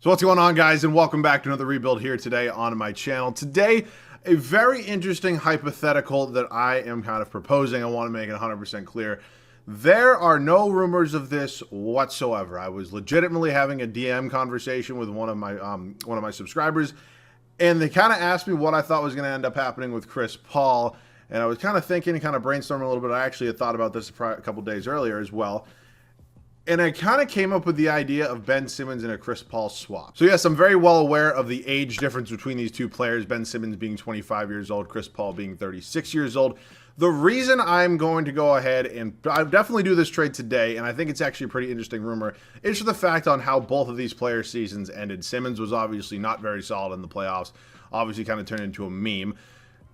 So what's going on, guys, and welcome back to another rebuild here today on my channel. Today, a very interesting hypothetical that I am kind of proposing. I want to make it 100% clear. There are no rumors of this whatsoever. I was legitimately having a DM conversation with one of my subscribers, and they kind of asked me what I thought was going to end up happening with Chris Paul, and I was kind of thinking and kind of brainstorming a little bit. I actually had thought about this a couple days earlier as well. And I kind of came up with the idea of Ben Simmons and a Chris Paul swap. So yes, I'm very well aware of the age difference between these two players, Ben Simmons being 25 years old, Chris Paul being 36 years old. The reason I'm going to go ahead and I definitely do this trade today, and I think it's actually a pretty interesting rumor, is for the fact on how both of these players' seasons ended. Simmons was obviously not very solid in the playoffs, obviously kind of turned into a meme.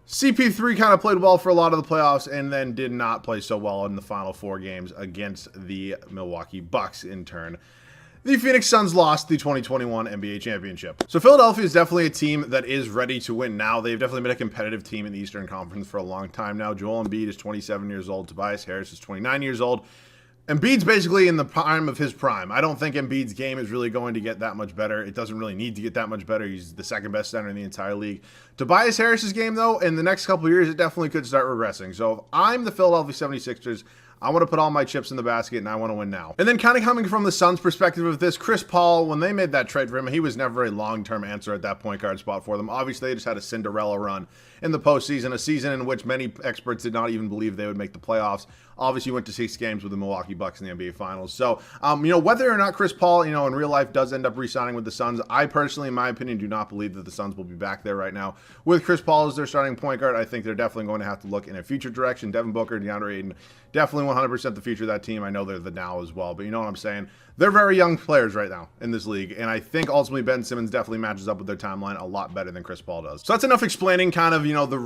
CP3 kind of played well for a lot of the playoffs and then did not play so well in the final 4 games against the Milwaukee Bucks in turn. The Phoenix Suns lost the 2021 NBA championship. So Philadelphia is definitely a team that is ready to win now. They've definitely been a competitive team in the Eastern Conference for a long time now. Joel Embiid is 27 years old. Tobias Harris is 29 years old. Embiid's basically in the prime of his prime. I don't think Embiid's game is really going to get that much better. It doesn't really need to get that much better. He's the second best center in the entire league. Tobias Harris's game, though, in the next couple of years, it definitely could start regressing. So if I'm the Philadelphia 76ers, I want to put all my chips in the basket, and I want to win now. And then kind of coming from the Suns' perspective of this, Chris Paul, when they made that trade for him, he was never a long-term answer at that point guard spot for them. Obviously, they just had a Cinderella run in the postseason, a season in which many experts did not even believe they would make the playoffs. Obviously, went to 6 games with the Milwaukee Bucks in the NBA Finals. So, whether or not Chris Paul, in real life does end up re-signing with the Suns, I personally, in my opinion, do not believe that the Suns will be back there right now. With Chris Paul as their starting point guard, I think they're definitely going to have to look in a future direction. Devin Booker, DeAndre Ayton, definitely 100% the future of that team. I know they're the now as well, but you know what I'm saying? They're very young players right now in this league, and I think ultimately Ben Simmons definitely matches up with their timeline a lot better than Chris Paul does. So that's enough explaining kind of,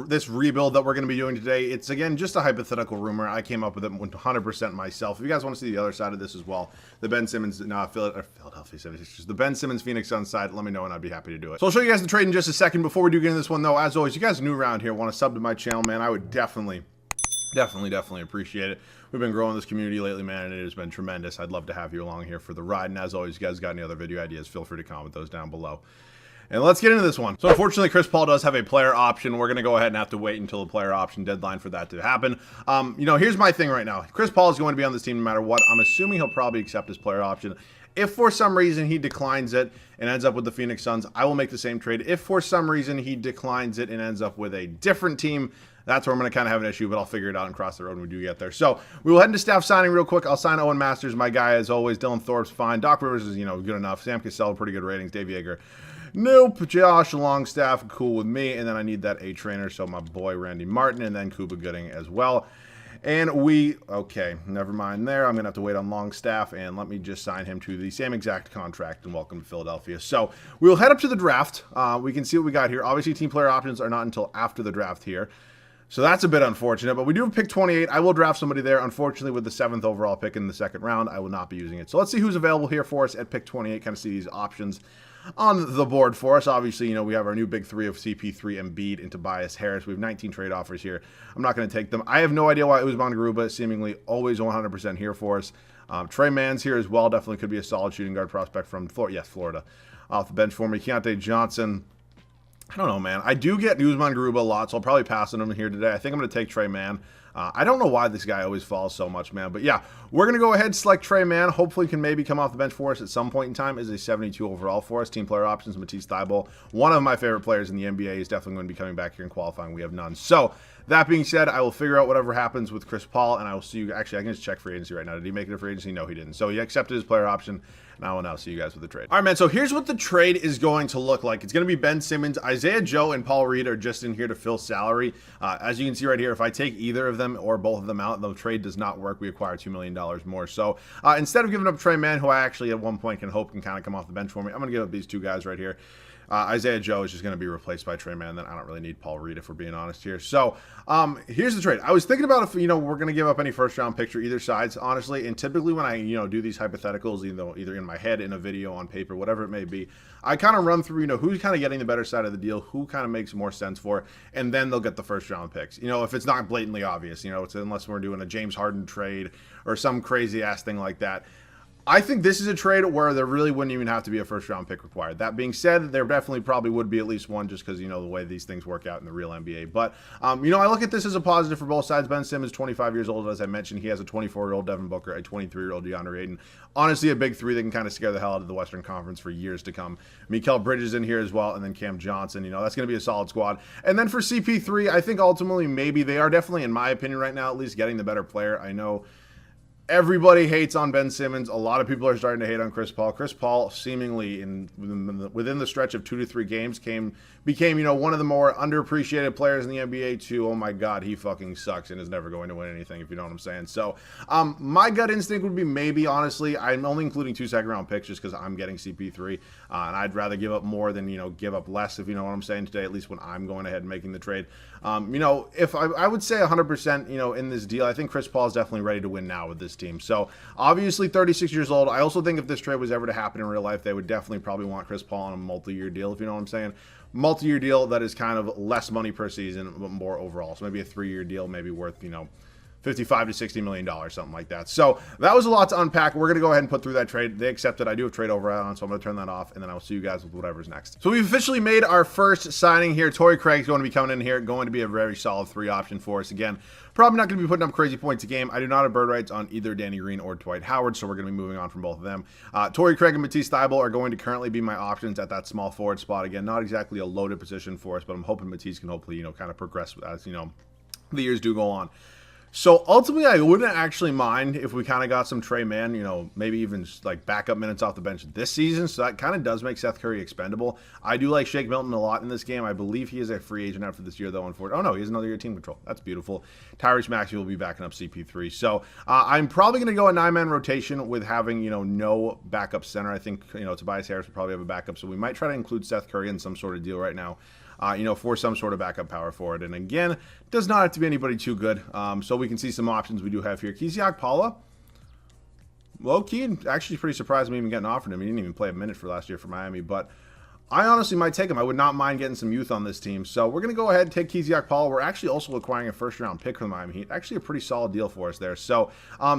this rebuild that we're going to be doing today. It's, again, just a hypothetical rumor. I came up with it 100% myself. If you guys want to see the other side of this as well, the Ben Simmons, Philadelphia 76ers, the Ben Simmons Phoenix Suns side, let me know and I'd be happy to do it. So I'll show you guys the trade in just a second. Before we do get into this one, though, as always, you guys are new around here, want to sub to my channel, man, I would definitely appreciate it. We've been growing this community lately, man, and it has been tremendous. I'd love to have you along here for the ride. And as always, you guys got any other video ideas, feel free to comment those down below. And let's get into this one. So unfortunately, Chris Paul does have a player option. We're going to go ahead and have to wait until the player option deadline for that to happen. Here's my thing right now. Chris Paul is going to be on this team no matter what. I'm assuming he'll probably accept his player option. If for some reason he declines it and ends up with the Phoenix Suns, I will make the same trade. If for some reason he declines it and ends up with a different team, that's where I'm going to kind of have an issue, but I'll figure it out and cross the road when we do get there. So we will head into staff signing real quick. I'll sign Owen Masters, my guy, as always. Dylan Thorpe's fine. Doc Rivers is, good enough. Sam Cassell, pretty good ratings. Dave Yeager, nope. Josh Longstaff, cool with me. And then I need that A trainer, so my boy Randy Martin, and then Cuba Gooding as well. And okay, never mind there. I'm going to have to wait on Longstaff, and let me just sign him to the same exact contract, and welcome to Philadelphia. So we'll head up to the draft. We can see what we got here. Obviously, team player options are not until after the draft here. So that's a bit unfortunate, but we do have pick 28. I will draft somebody there. Unfortunately, with the 7th overall pick in the 2nd round, I will not be using it. So let's see who's available here for us at pick 28, kind of see these options on the board for us. Obviously, we have our new big 3 of CP3, Embiid, and Tobias Harris. We have 19 trade offers here. I'm not going to take them. I have no idea why Usman Garuba is seemingly always 100% here for us. Trey Mann's here as well. Definitely could be a solid shooting guard prospect from Florida. Off the bench for me, Keontae Johnson. I don't know, man. I do get Usman Garuba a lot, so I'll probably pass on him here today. I think I'm going to take Trey Mann. I don't know why this guy always falls so much, man. But yeah, we're going to go ahead and select Trey Mann. Hopefully can maybe come off the bench for us at some point in time. Is a 72 overall for us. Team player options, Matisse Thybulle. One of my favorite players in the NBA is definitely going to be coming back here and qualifying. We have none. So that being said, I will figure out whatever happens with Chris Paul, and I will see you. Actually, I can just check free agency right now. Did he make it a free agency? No, he didn't. So he accepted his player option, and I will now see you guys with the trade. All right, man, so here's what the trade is going to look like. It's going to be Ben Simmons. Isaiah Joe and Paul Reed are just in here to fill salary. As you can see right here, if I take either of them or both of them out, the trade does not work. We acquire $2 million more. So instead of giving up Trey Mann, who I actually at one point can hope can kind of come off the bench for me, I'm going to give up these two guys right here. Isaiah Joe is just going to be replaced by Trey Mann. Then I don't really need Paul Reed if we're being honest here. So here's the trade. I was thinking about if we're going to give up any first round picks or either sides, honestly. And typically when I do these hypotheticals, either in my head, in a video, on paper, whatever it may be, I kind of run through who's kind of getting the better side of the deal, who kind of makes more sense for, and then they'll get the first round picks. If it's not blatantly obvious, it's unless we're doing a James Harden trade or some crazy ass thing like that. I think this is a trade where there really wouldn't even have to be a first-round pick required. That being said, there definitely probably would be at least one just because, the way these things work out in the real NBA. But, I look at this as a positive for both sides. Ben Simmons, 25 years old, as I mentioned. He has a 24-year-old Devin Booker, a 23-year-old DeAndre Ayton. Honestly, a big three that can kind of scare the hell out of the Western Conference for years to come. Mikal Bridges in here as well, and then Cam Johnson. That's going to be a solid squad. And then for CP3, I think ultimately maybe they are definitely, in my opinion right now, at least getting the better player. I know everybody hates on Ben Simmons. A lot of people are starting to hate on Chris Paul. Chris Paul seemingly within the stretch of 2 to 3 games became one of the more underappreciated players in the NBA to, oh my God, he fucking sucks and is never going to win anything, if you know what I'm saying. So my gut instinct would be maybe, honestly, I'm only including 2 second-round picks just because I'm getting CP3, and I'd rather give up more than, give up less, if you know what I'm saying today, at least when I'm going ahead and making the trade. If I would say 100%, in this deal, I think Chris Paul is definitely ready to win now with this team. So obviously 36 years old. I also think if this trade was ever to happen in real life, they would definitely probably want Chris Paul on a multi-year deal, if you know what I'm saying. Multi-year deal that is kind of less money per season, but more overall. So maybe a 3-year deal, maybe worth, $55 to $60 million, something like that. So that was a lot to unpack. We're going to go ahead and put through that trade. They accepted. I do have trade override on, so I'm going to turn that off, and then I'll see you guys with whatever's next. So we've officially made our first signing here. Torrey Craig's going to be coming in here, going to be a very solid 3 option for us. Again, probably not going to be putting up crazy points a game. I do not have bird rights on either Danny Green or Dwight Howard, so we're going to be moving on from both of them. Torrey Craig and Matisse Thybulle are going to currently be my options at that small forward spot. Again, not exactly a loaded position for us, but I'm hoping Matisse can hopefully, kind of progress as, the years do go on. So ultimately, I wouldn't actually mind if we kind of got some Trey Mann, maybe even like backup minutes off the bench this season. So that kind of does make Seth Curry expendable. I do like Shake Milton a lot in this game. I believe he is a free agent after this year, though. Unfortunately, oh no, he has another year of team control. That's beautiful. Tyrese Maxey will be backing up CP3. So I'm probably going to go a 9-man rotation with having no backup center. I think Tobias Harris will probably have a backup, so we might try to include Seth Curry in some sort of deal right now. For some sort of backup power forward. And again, does not have to be anybody too good. So we can see some options we do have here. Kisiak Paula, low-key, actually pretty surprised me even getting offered him. He didn't even play a minute for last year for Miami, but I honestly might take him. I would not mind getting some youth on this team. So we're going to go ahead and take Kisiak Paula. We're actually also acquiring a first-round pick from the Miami Heat. Actually a pretty solid deal for us there. So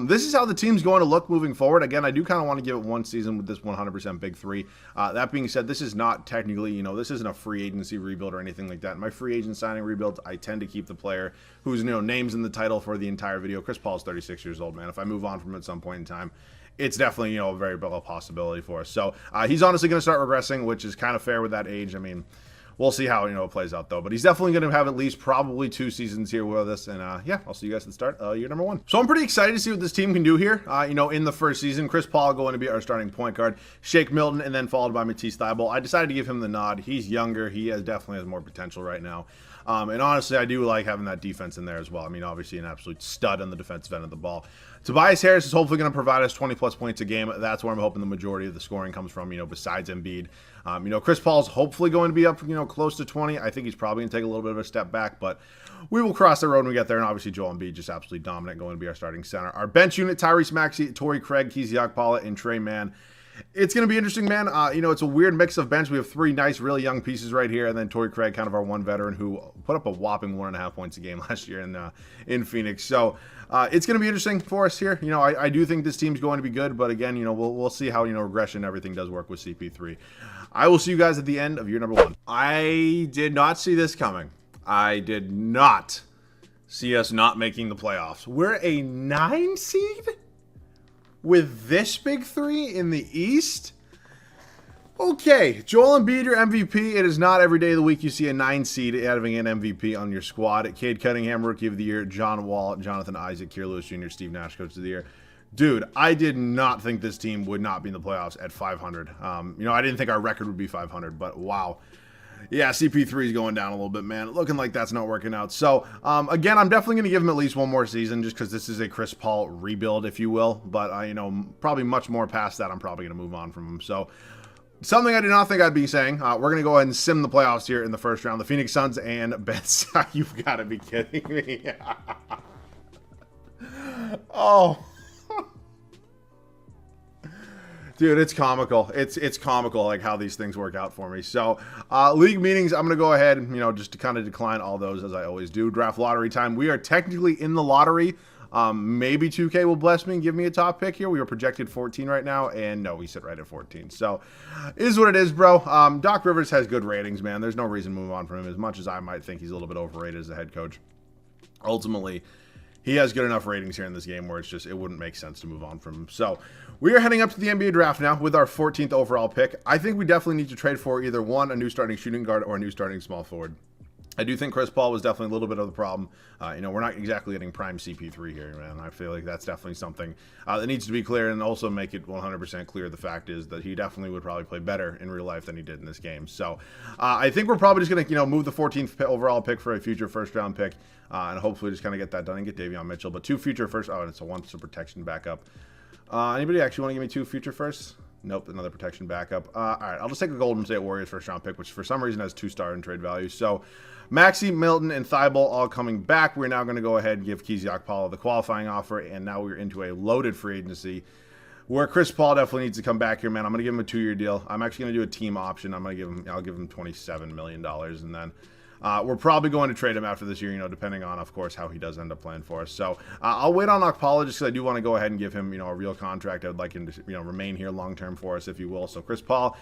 this is how the team's going to look moving forward. Again, I do kind of want to give it one season with this 100% big 3. That being said, this is not technically, this isn't a free agency rebuild or anything like that. In my free agent signing rebuilds, I tend to keep the player whose, name's in the title for the entire video. Chris Paul is 36 years old, man. If I move on from him at some point in time, it's definitely, a very big possibility for us. So he's honestly going to start regressing, which is kind of fair with that age. I mean, we'll see how, it plays out, though. But he's definitely going to have at least probably 2 seasons here with us. And, yeah, I'll see you guys at the start of year number 1. So I'm pretty excited to see what this team can do here, in the first season. Chris Paul going to be our starting point guard. Shake Milton, and then followed by Matisse Thybulle. I decided to give him the nod. He's younger. He definitely has more potential right now. And honestly, I do like having that defense in there as well. I mean, obviously an absolute stud on the defensive end of the ball. Tobias Harris is hopefully going to provide us 20-plus points a game. That's where I'm hoping the majority of the scoring comes from, besides Embiid. Chris Paul's hopefully going to be up, close to 20. I think he's probably going to take a little bit of a step back, but we will cross the road when we get there. And obviously, Joel Embiid just absolutely dominant, going to be our starting center. Our bench unit, Tyrese Maxey, Torrey Craig, Kisiak Paula, and Trey Mann. It's going to be interesting, man. It's a weird mix of bench. We have 3 nice, really young pieces right here, and then Torrey Craig, kind of our one veteran who put up a whopping 1.5 points a game last year in Phoenix. So it's going to be interesting for us here. I do think this team's going to be good, but again, we'll see how regression and everything does work with CP3. I will see you guys at the end of year number 1. I did not see this coming. I did not see us not making the playoffs. We're a 9 seed? With this big 3 in the East? Okay, Joel Embiid, your MVP. It is not every day of the week you see a 9 seed having an MVP on your squad. Cade Cunningham, Rookie of the Year. John Wall, Jonathan Isaac, Kier Lewis Jr., Steve Nash, Coach of the Year. Dude, I did not think this team would not be in the playoffs at 500. I didn't think our record would be 500, but wow. Yeah, CP3 is going down a little bit, man. Looking like that's not working out. So, again, I'm definitely going to give him at least one more season just because this is a Chris Paul rebuild, if you will. But, probably much more past that, I'm probably going to move on from him. So, something I did not think I'd be saying. We're going to go ahead and sim the playoffs here in the first round. The Phoenix Suns and Ben Simmons. You've got to be kidding me. Oh. Dude, it's comical. It's comical, like, how these things work out for me. So, league meetings, I'm going to go ahead and, just to kind of decline all those as I always do. Draft lottery time. We are technically in the lottery. Maybe 2K will bless me and give me a top pick here. We were projected 14 right now, and no, we sit right at 14. So, is what it is, bro. Doc Rivers has good ratings, man. There's no reason to move on from him, as much as I might think he's a little bit overrated as a head coach. Ultimately, he has good enough ratings here in this game where it's just, it wouldn't make sense to move on from him. So, we are heading up to the NBA draft now with our 14th overall pick. I think we definitely need to trade for either one, a new starting shooting guard, or a new starting small forward. I do think Chris Paul was definitely a little bit of the problem. We're not exactly getting prime CP3 here, man. I feel like that's definitely something that needs to be clear, and also make it 100% clear. The fact is that he definitely would probably play better in real life than he did in this game. So I think we're probably just going to, move the 14th overall pick for a future first-round pick, and hopefully just kind of get that done and get Davion Mitchell. But 2 future first. Oh, and it's a one protection backup. Anybody actually want to give me 2 future firsts? Nope, another protection backup. All right, I'll just take a Golden State Warriors first-round pick, which for some reason has 2-star in trade value. So Maxey, Milton, and Thibault all coming back. We're now going to go ahead and give Kizziak Paul the qualifying offer, and now we're into a loaded free agency where Chris Paul definitely needs to come back here, man. I'm going to give him a 2-year deal. I'm actually going to do a team option. I'll give him $27 million, and then we're probably going to trade him after this year, depending on, of course, how he does end up playing for us. So I'll wait on Okpala just because I do want to go ahead and give him, a real contract. I would like him to, remain here long-term for us, if you will. So Chris Paul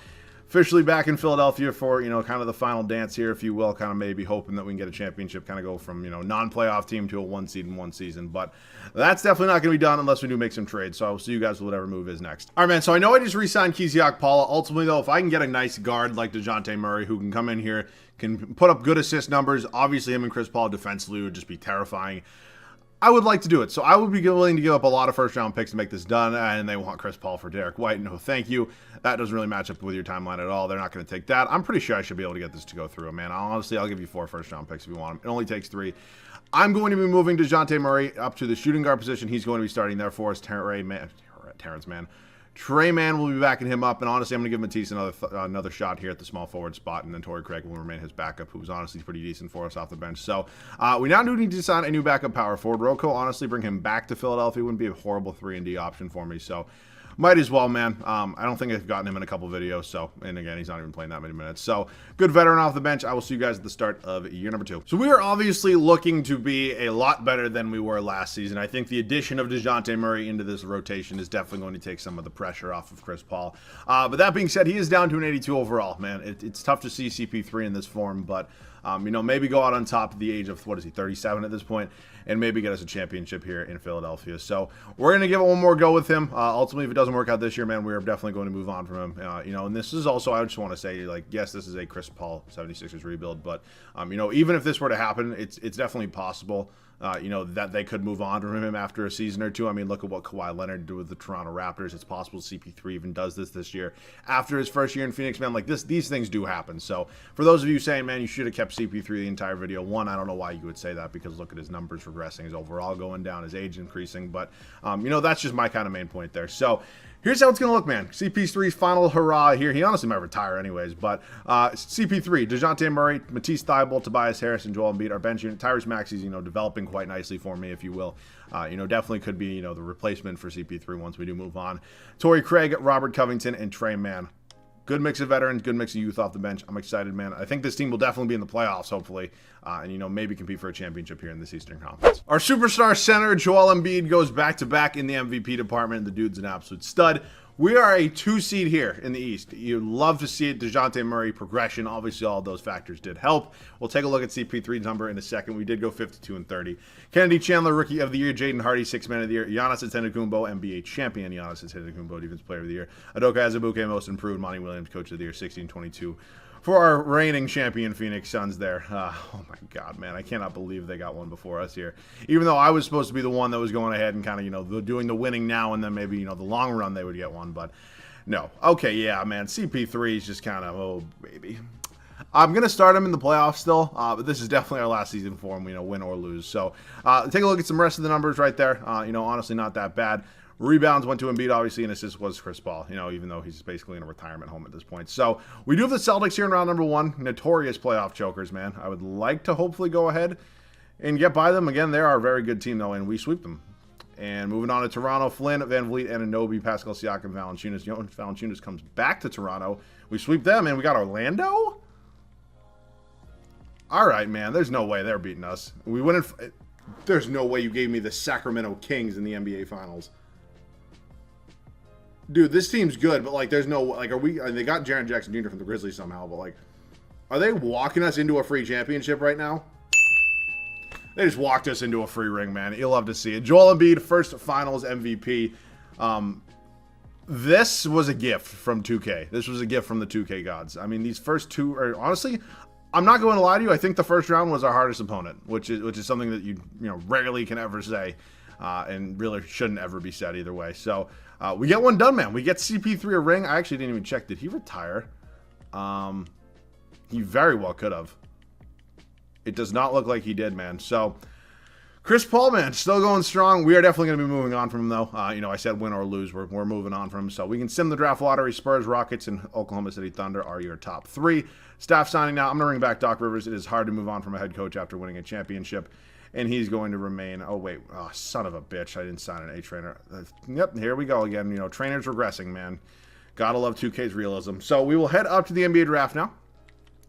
officially back in Philadelphia for, kind of the final dance here, if you will, kind of maybe hoping that we can get a championship, kind of go from, non-playoff team to a 1 seed in 1 season. But that's definitely not going to be done unless we do make some trades. So I will see you guys with whatever move is next. All right, man. So I know I just re-signed Kizziak Paul. Ultimately, though, if I can get a nice guard like DeJounte Murray who can come in here, can put up good assist numbers, obviously him and Chris Paul defensively would just be terrifying. I would like to do it. So I would be willing to give up a lot of first-round picks to make this done, and they want Chris Paul for Derek White. No, thank you. That doesn't really match up with your timeline at all. They're not going to take that. I'm pretty sure I should be able to get this to go through, man. Honestly, I'll give you 4 first-round picks if you want them. It only takes 3. I'm going to be moving DeJounte Murray up to the shooting guard position. He's going to be starting there for us. Trey Mann will be backing him up, and honestly, I'm going to give Matisse another shot here at the small forward spot, and then Torrey Craig will remain his backup, who's honestly pretty decent for us off the bench. So we now do need to sign a new backup power forward. Rocco, honestly, bring him back to Philadelphia wouldn't be a horrible 3-and-D option for me. So might as well, man. I don't think I've gotten him in a couple videos. So, and again, he's not even playing that many minutes. So, good veteran off the bench. I will see you guys at the start of year number 2. So, we are obviously looking to be a lot better than we were last season. I think the addition of DeJounte Murray into this rotation is definitely going to take some of the pressure off of Chris Paul. But that being said, he is down to an 82 overall, man. It's tough to see CP3 in this form, but maybe go out on top at the age of, 37 at this point, and maybe get us a championship here in Philadelphia. So we're going to give it one more go with him. Ultimately, if it doesn't work out this year, man, we're definitely going to move on from him. And this is also, I just want to say, yes, this is a Chris Paul 76ers rebuild, but, even if this were to happen, it's definitely possible. That they could move on from him after a season or two. I mean, look at what Kawhi Leonard did with the Toronto Raptors. It's possible CP3 even does this year after his first year in Phoenix, man. These things do happen. So for those of you saying, man, you should have kept CP3 the entire video, one, I don't know why you would say that, because look at his numbers regressing, his overall going down, his age increasing. But, that's just my kind of main point there. So here's how it's going to look, man. CP3's final hurrah here. He honestly might retire anyways, but CP3, DeJounte Murray, Matisse Thybulle, Tobias Harris, and Joel Embiid. Our bench unit. Tyrese Maxey's, developing quite nicely for me, if you will. Definitely could be, the replacement for CP3 once we do move on. Torrey Craig, Robert Covington, and Trey Mann. Good mix of veterans, good mix of youth off the bench. I'm excited, man. I think this team will definitely be in the playoffs, hopefully, and, maybe compete for a championship here in this Eastern Conference. Our superstar center, Joel Embiid, goes back-to-back in the MVP department. The dude's an absolute stud. We are a 2 seed here in the East. You'd love to see it. DeJounte Murray progression. Obviously, all of those factors did help. We'll take a look at CP3's number in a second. We did go 52-30. Kennedy Chandler, Rookie of the Year. Jaden Hardy, 6th Man of the Year. Giannis Antetokounmpo, NBA Champion. Giannis Antetokounmpo, Defensive Player of the Year. Udoka Azubuike, Most Improved. Monty Williams, Coach of the Year, 16-22. For our reigning champion Phoenix Suns there. Oh my God, man. I cannot believe they got one before us here. Even though I was supposed to be the one that was going ahead and kind of, doing the winning now, and then maybe, the long run they would get one. But no. Okay, yeah, man. CP3 is just kind of, oh, baby. I'm going to start him in the playoffs still, but this is definitely our last season for him, win or lose. So take a look at some rest of the numbers right there. Honestly, not that bad. Rebounds went to Embiid, obviously, and assists was Chris Paul, even though he's basically in a retirement home at this point. So we do have the Celtics here in round number 1. Notorious playoff chokers, man. I would like to hopefully go ahead and get by them. Again, they are a very good team, though, and we sweep them. And moving on to Toronto, Flynn, Van Vliet, Anunoby, Pascal Siakam, Valanciunas. Valanciunas comes back to Toronto. We sweep them, and we got Orlando? All right, man. There's no way they're beating us. We win in... There's no way you gave me the Sacramento Kings in the NBA Finals. Dude, this team's good, but, like, there's no, like, they got Jaren Jackson Jr. from the Grizzlies somehow, but, like, are they walking us into a free championship right now? They just walked us into a free ring, man. You'll love to see it. Joel Embiid, first finals MVP. This was a gift from 2K. This was a gift from the 2K gods. I mean, these first two are, honestly, I'm not going to lie to you. I think the first round was our hardest opponent, which is something that you rarely can ever say, and really shouldn't ever be said either way. So we get one done, man. We get CP3 a ring. I actually didn't even check. Did he retire? He very well could have. It does not look like he did, man. So Chris Paul, man, still going strong. We are definitely going to be moving on from him, though. I said win or lose, we're moving on from him. So we can sim the draft lottery. Spurs, Rockets, and Oklahoma City Thunder are your top three. Staff signing now. I'm going to bring back Doc Rivers. It is hard to move on from a head coach after winning a championship, and he's going to remain. Oh, wait. Oh, son of a bitch. I didn't sign an A trainer. Yep, here we go again. Trainers regressing, man. Gotta love 2K's realism. So we will head up to the NBA draft now.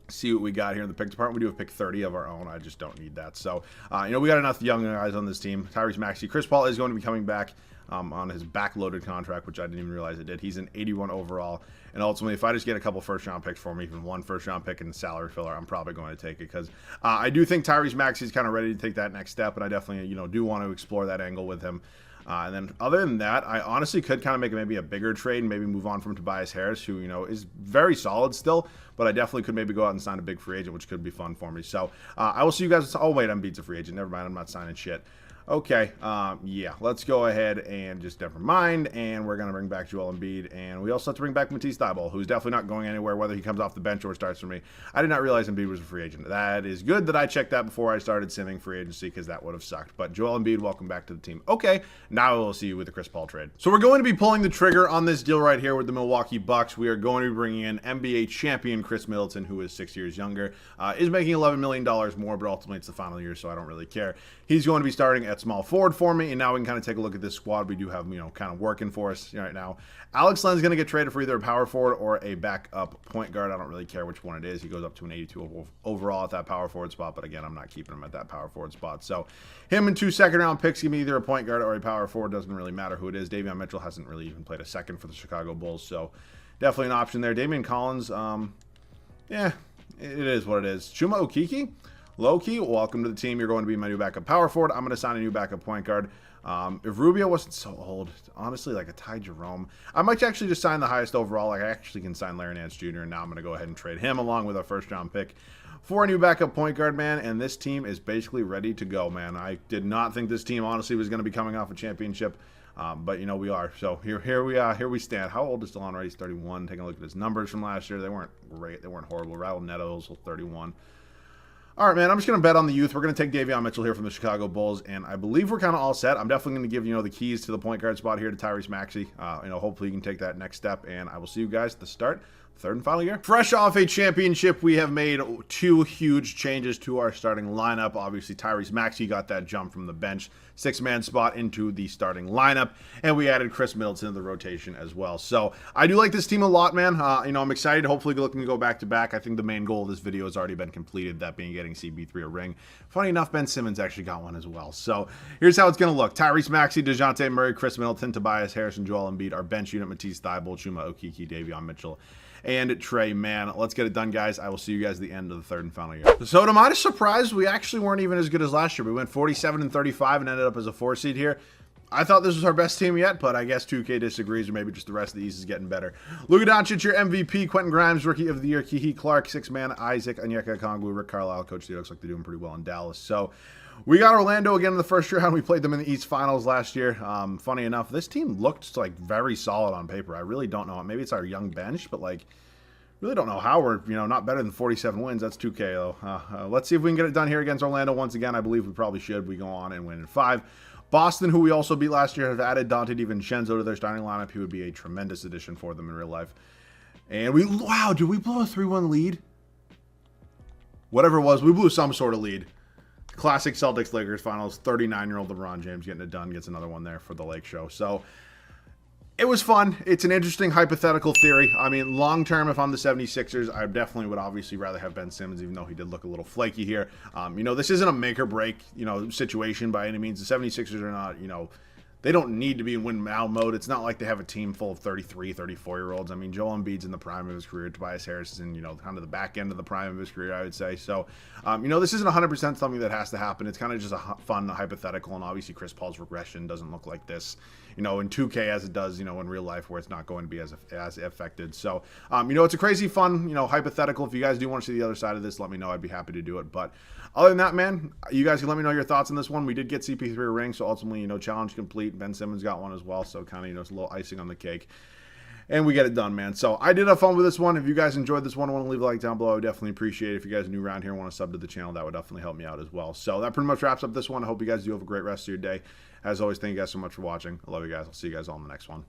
See what we got here in the pick department. We do have pick 30 of our own. I just don't need that. So, we got enough young guys on this team. Tyrese Maxey. Chris Paul is going to be coming back on his backloaded contract, which I didn't even realize it did. He's an 81 overall. And ultimately, if I just get a couple first-round picks for me, even one first-round pick and a salary filler, I'm probably going to take it because I do think Tyrese Maxey is kind of ready to take that next step, and I definitely, do want to explore that angle with him. And then other than that, I honestly could kind of make maybe a bigger trade and maybe move on from Tobias Harris, who, is very solid still, but I definitely could maybe go out and sign a big free agent, which could be fun for me. So I will see you guys. Oh, wait, Embiid's a free agent. Never mind. I'm not signing shit. Okay, yeah, let's go ahead and just never mind, and we're going to bring back Joel Embiid, and we also have to bring back Matisse Thybulle, who's definitely not going anywhere, whether he comes off the bench or starts for me. I did not realize Embiid was a free agent. That is good that I checked that before I started simming free agency, because that would have sucked. But Joel Embiid, welcome back to the team. Okay, now we'll see you with the Chris Paul trade. So we're going to be pulling the trigger on this deal right here with the Milwaukee Bucks. We are going to be bringing in NBA champion Chris Middleton, who is 6 years younger, is making $11 million more, but ultimately it's the final year, so I don't really care. He's going to be starting at small forward for me, and now we can kind of take a look at this squad we do have, kind of working for us right now. Alex Len's going to get traded for either a power forward or a backup point guard. I don't really care which one it is. He goes up to an 82 overall at that power forward spot, but again, I'm not keeping him at that power forward spot. So him and 2 second-round picks give me either a point guard or a power forward. Doesn't really matter who it is. Davion Mitchell hasn't really even played a second for the Chicago Bulls, so definitely an option there. Damian Collins, yeah, it is what it is. Chuma Okeke? Low-key, welcome to the team. You're going to be my new backup power forward. I'm going to sign a new backup point guard. If Rubio wasn't so old, honestly, like a Ty Jerome, I might actually just sign the highest overall. Like, I actually can sign Larry Nance Jr., and now I'm going to go ahead and trade him along with a first-round pick for a new backup point guard, man, and this team is basically ready to go, man. I did not think this team, honestly, was going to be coming off a championship, but, we are. So here we stand. How old is Delon Wright? He's 31. Taking a look at his numbers from last year. They weren't great. They weren't horrible. Raul Neto's 31. All right, man, I'm just going to bet on the youth. We're going to take Davion Mitchell here from the Chicago Bulls, and I believe we're kind of all set. I'm definitely going to give, the keys to the point guard spot here to Tyrese Maxey. Hopefully you can take that next step, and I will see you guys at the start, third and final year. Fresh off a championship, we have made 2 huge changes to our starting lineup. Obviously, Tyrese Maxey got that jump from the bench, 6-man spot into the starting lineup, and we added Chris Middleton to the rotation as well. So I do like this team a lot, man. I'm excited. Hopefully, looking to go back-to-back. I think the main goal of this video has already been completed, that being getting CP3 a ring. Funny enough, Ben Simmons actually got one as well. So here's how it's going to look. Tyrese Maxey, DeJounte Murray, Chris Middleton, Tobias Harris, and Joel Embiid. Our bench unit, Matisse Thybulle, Chuma Okeke, Davion Mitchell, and Trey Mann. Let's get it done, guys. I will see you guys at the end of the third and final year. So to my surprise, we actually weren't even as good as last year. We went 47-35 and ended up as a 4 seed here. I thought this was our best team yet, but I guess 2K disagrees, or maybe just the rest of the East is getting better. Luka Doncic, your MVP. Quentin Grimes, Rookie of the Year. Kiki Clark, 6-man. Isaac Onyeka Okongwu, Rick Carlisle. Coach D looks like they're doing pretty well in Dallas. So we got Orlando again in the first round. We played them in the East Finals last year. Funny enough, this team looked like very solid on paper. I really don't know. Maybe it's our young bench, but really don't know how we're, not better than 47 wins. That's 2K, though. Let's see if we can get it done here against Orlando once again. I believe we probably should. We go on and win in 5. Boston, who we also beat last year, have added Dante DiVincenzo to their starting lineup. He would be a tremendous addition for them in real life. And wow, did we blow a 3-1 lead? Whatever it was, we blew some sort of lead. Classic Celtics-Lakers finals, 39-year-old LeBron James getting it done. Gets another one there for the Lake Show. So It was fun. It's an interesting hypothetical theory. I mean, long term, if I'm the 76ers, I definitely would obviously rather have Ben Simmons, even though he did look a little flaky here. This isn't a make or break, situation by any means. The 76ers are not, they don't need to be in win now mode. It's not like they have a team full of 33, 34-year-olds. I mean, Joel Embiid's in the prime of his career. Tobias Harris is in, kind of the back end of the prime of his career, I would say. So, this isn't 100% something that has to happen. It's kind of just a fun hypothetical, and obviously Chris Paul's regression doesn't look like this, in 2K as it does, in real life where it's not going to be as affected. So, it's a crazy fun, hypothetical. If you guys do want to see the other side of this, let me know. I'd be happy to do it. But other than that, man, you guys can let me know your thoughts on this one. We did get CP3 a ring, so ultimately, challenge complete. Ben Simmons got one as well, so kind of, it's a little icing on the cake. And we get it done, man. So I did have fun with this one. If you guys enjoyed this one, want to leave a like down below, I would definitely appreciate it. If you guys are new around here and want to sub to the channel, that would definitely help me out as well. So that pretty much wraps up this one. I hope you guys do have a great rest of your day. As always, thank you guys so much for watching. I love you guys. I'll see you guys all in the next one.